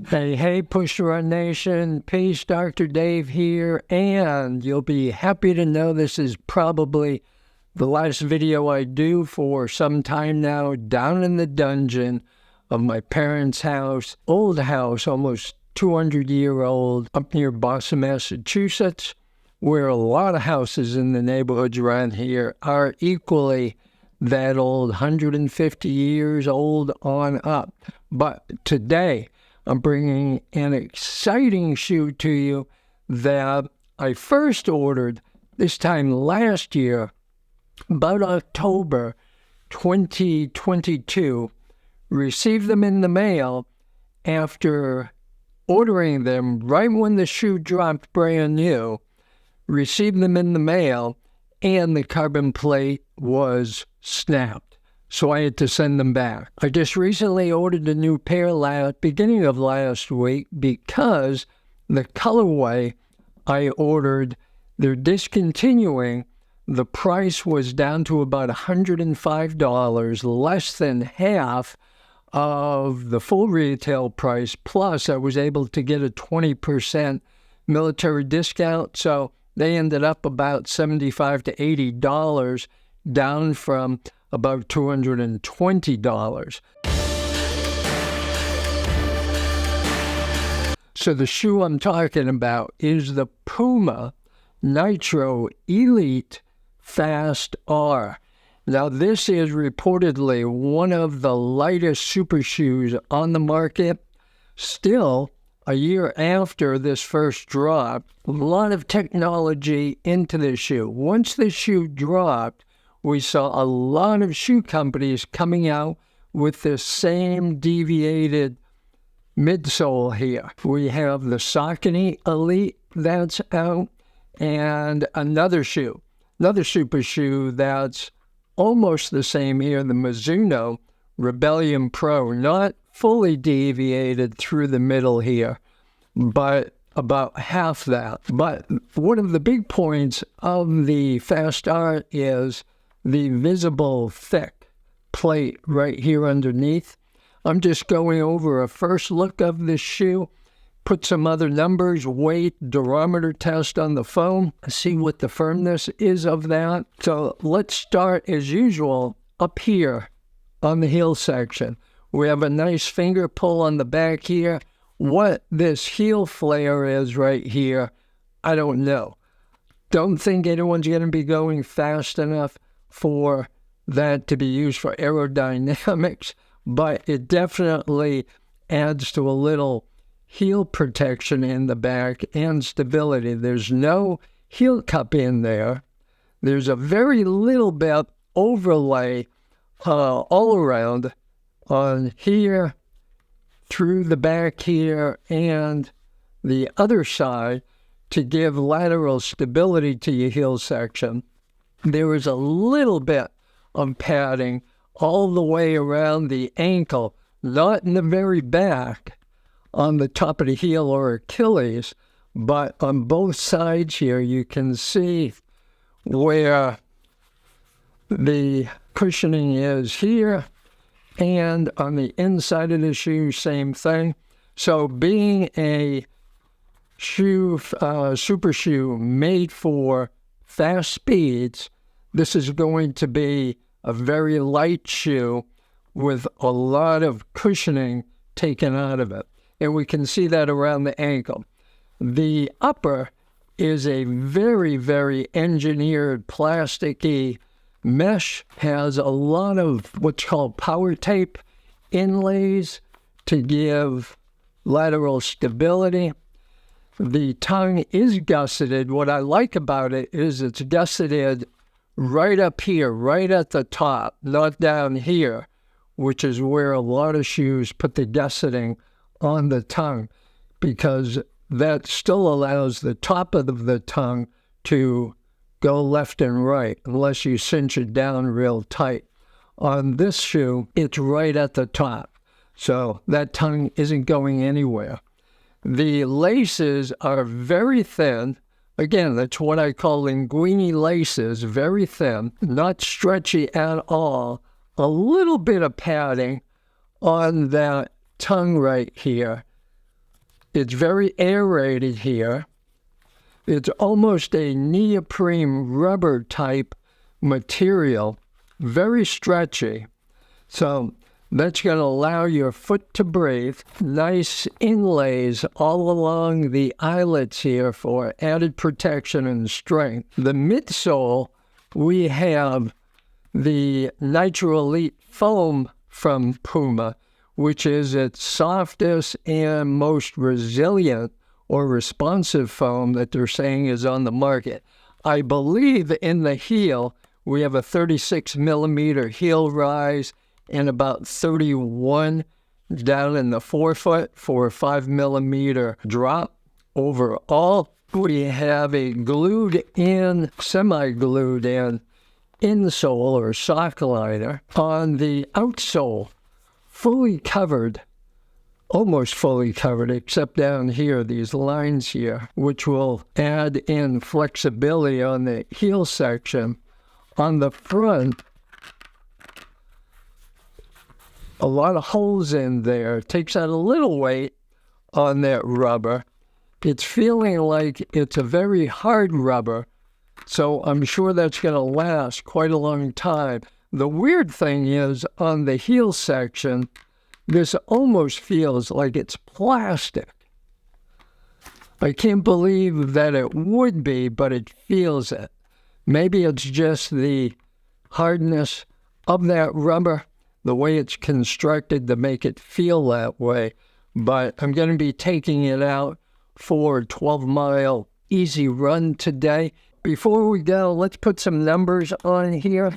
Hey, Push to Run Nation. Peace, Dr. Dave here, and you'll be happy to know this is probably the last video I do for some time now, down in the dungeon of my parents' house, old house, almost 200-year-old, up near Boston, Massachusetts, where a lot of houses in the neighborhoods around here are equally that old, 150 years old on up. But today, I'm bringing an exciting shoe to you that I first ordered this time last year, about October 2022. Received them in the mail after ordering them right when the shoe dropped brand new. Received them in the mail, and the carbon plate was snapped. So I had to send them back. I just recently ordered a new pair beginning of last week because the colorway I ordered, they're discontinuing. The price was down to about $105, less than half of the full retail price. Plus, I was able to get a 20% military discount. So they ended up about $75 to $80, down from about $220. So the shoe I'm talking about is the Puma Nitro Elite Fast-R. Now, this is reportedly one of the lightest super shoes on the market. Still, a year after this first drop, a lot of technology into this shoe. Once the shoe dropped, we saw a lot of shoe companies coming out with the same deviated midsole here. We have the Saucony Elite that's out, and another super shoe that's almost the same here, the Mizuno Rebellion Pro, not fully deviated through the middle here, but about half that. But one of the big points of the Fast-R is the visible thick plate right here underneath. I'm just going over a first look of this shoe, put some other numbers, weight, durometer test on the foam, see what the firmness is of that. So let's start as usual up here on the heel section. We have a nice finger pull on the back here. What this heel flare is right here, I don't know. Don't think anyone's going to be going fast enough for that to be used for aerodynamics, but it definitely adds to a little heel protection in the back and stability. There's no heel cup in there. There's a very little bit overlay all around on here, through the back here, and the other side to give lateral stability to your heel section. There is a little bit of padding all the way around the ankle, not in the very back on the top of the heel or Achilles, but on both sides here you can see where the cushioning is here, and on the inside of the shoe, same thing. So being a shoe, super shoe made for fast speeds, this is going to be a very light shoe with a lot of cushioning taken out of it. And we can see that around the ankle. The upper is a very, very engineered plasticky mesh, has a lot of what's called power tape inlays to give lateral stability. The tongue is gusseted. What I like about it is it's gusseted right up here, right at the top, not down here, which is where a lot of shoes put the gusseting on the tongue, because that still allows the top of the tongue to go left and right, unless you cinch it down real tight. On this shoe, it's right at the top, so that tongue isn't going anywhere. The laces are very thin. Again, that's what I call linguini laces, very thin, not stretchy at all. A little bit of padding on that tongue right here, It's very aerated here. It's almost a neoprene rubber type material, very stretchy. So that's going to allow your foot to breathe. Nice inlays all along the eyelets here for added protection and strength. The midsole, we have the Nitro Elite foam from Puma, which is its softest and most resilient or responsive foam that they're saying is on the market. I believe in the heel, we have a 36 millimeter heel rise and about 31 down in the forefoot for a 5 millimeter drop. Overall, we have a glued in, semi-glued in insole or sock liner on the outsole, fully covered, almost fully covered, except down here, these lines here, which will add in flexibility on the heel section. On the front, a lot of holes in there. Takes out a little weight on that rubber. It's feeling like it's a very hard rubber, so I'm sure that's going to last quite a long time. The weird thing is, on the heel section, this almost feels like it's plastic. I can't believe that it would be, but it feels it. Maybe it's just the hardness of that rubber, the way it's constructed to make it feel that way. But I'm going to be taking it out for a 12-mile easy run today. Before we go, let's put some numbers on here.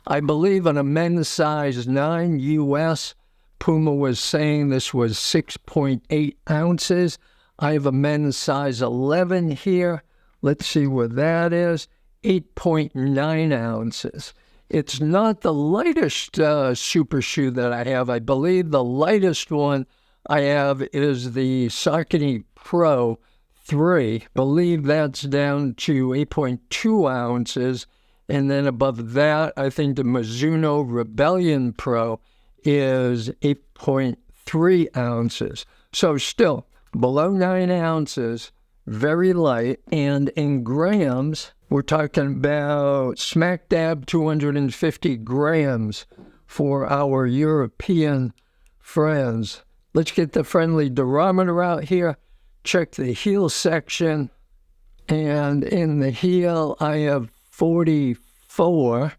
I believe on a men's size 9 US, Puma was saying this was 6.8 ounces. I have a men's size 11 here. Let's see what that is. 8.9 ounces. It's not the lightest super shoe that I have. I believe the lightest one I have is the Saucony Pro 3. I believe that's down to 8.2 ounces. And then above that, I think the Mizuno Rebellion Pro is 8.3 ounces. So still below 9 ounces, very light. And in grams, we're talking about smack dab 250 grams for our European friends. Let's get the friendly durometer out here. Check the heel section. And in the heel, I have 44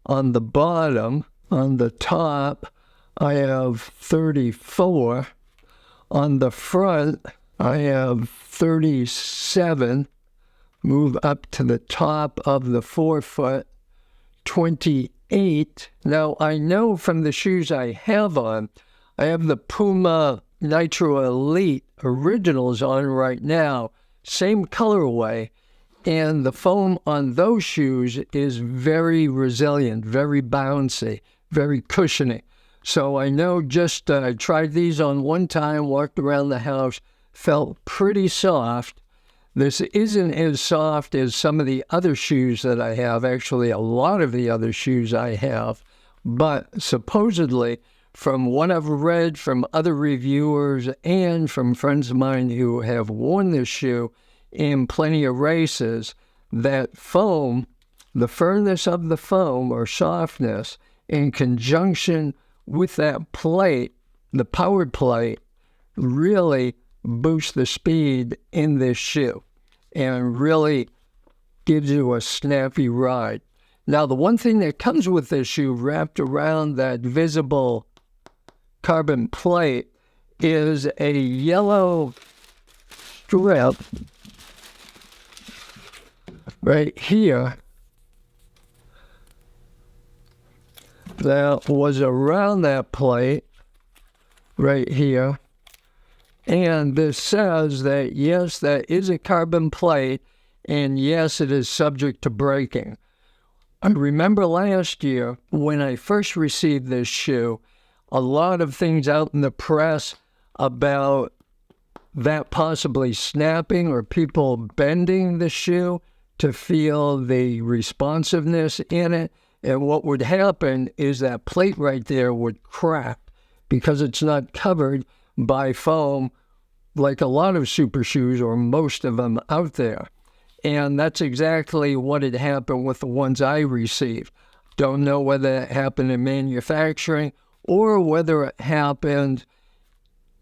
on the bottom. On the top, I have 34. On the front, I have 37. Move up to the top of the forefoot, 28. Now, I know from the shoes I have on, I have the Puma Nitro Elite Originals on right now, same colorway, and the foam on those shoes is very resilient, very bouncy, very cushiony. So I know I tried these on one time, walked around the house, felt pretty soft. This isn't as soft as some of the other shoes that I have, actually a lot of the other shoes I have, but supposedly from what I've read from other reviewers and from friends of mine who have worn this shoe in plenty of races, that foam, the firmness of the foam or softness in conjunction with that plate, the powered plate, really boosts the speed in this shoe and really gives you a snappy ride. Now, the one thing that comes with this shoe wrapped around that visible carbon plate is a yellow strip right here that was around that plate right here. And this says that, yes, that is a carbon plate, and yes, it is subject to breaking. I remember last year when I first received this shoe, a lot of things out in the press about that possibly snapping or people bending the shoe to feel the responsiveness in it. And what would happen is that plate right there would crack because it's not covered by foam like a lot of super shoes, or most of them out there. And that's exactly what had happened with the ones I received. Don't know whether it happened in manufacturing or whether it happened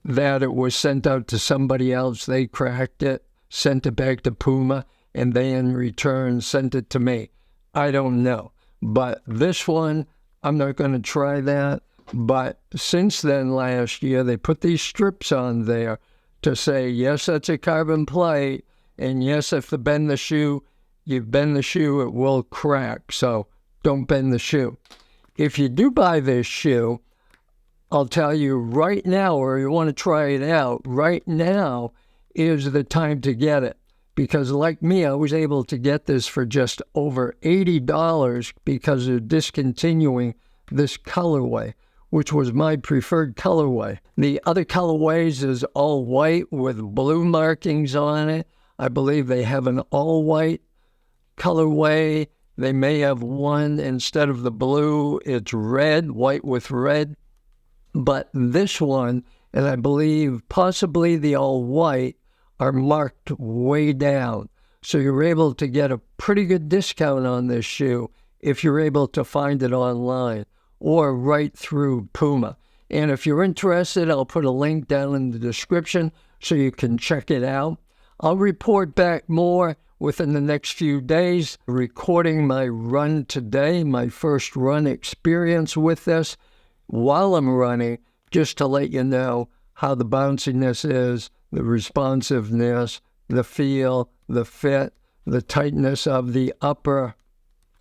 that it was sent out to somebody else. They cracked it, sent it back to Puma, and they in return sent it to me. I don't know. But this one, I'm not going to try that. But since then, last year, they put these strips on there to say, yes, that's a carbon plate, and yes, if you bend the shoe, it will crack. So don't bend the shoe. If you do buy this shoe, I'll tell you right now, or you want to try it out, right now is the time to get it. Because like me, I was able to get this for just over $80 because of discontinuing this colorway, which was my preferred colorway. The other colorways is all white with blue markings on it. I believe they have an all white colorway. They may have one, instead of the blue, it's red, white with red. But this one, and I believe possibly the all white, are marked way down. So you're able to get a pretty good discount on this shoe if you're able to find it online or right through Puma. And if you're interested, I'll put a link down in the description so you can check it out. I'll report back more within the next few days, recording my run today, my first run experience with this while I'm running, just to let you know how the bounciness is, the responsiveness, the feel, the fit, the tightness of the upper,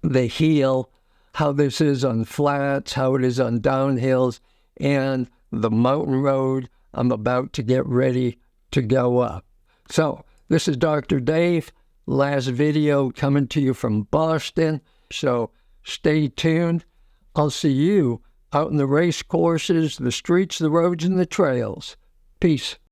the heel, how this is on flats, how it is on downhills, and the mountain road I'm about to get ready to go up. So, this is Dr. Dave, last video coming to you from Boston, so stay tuned. I'll see you out in the race courses, the streets, the roads, and the trails. Peace.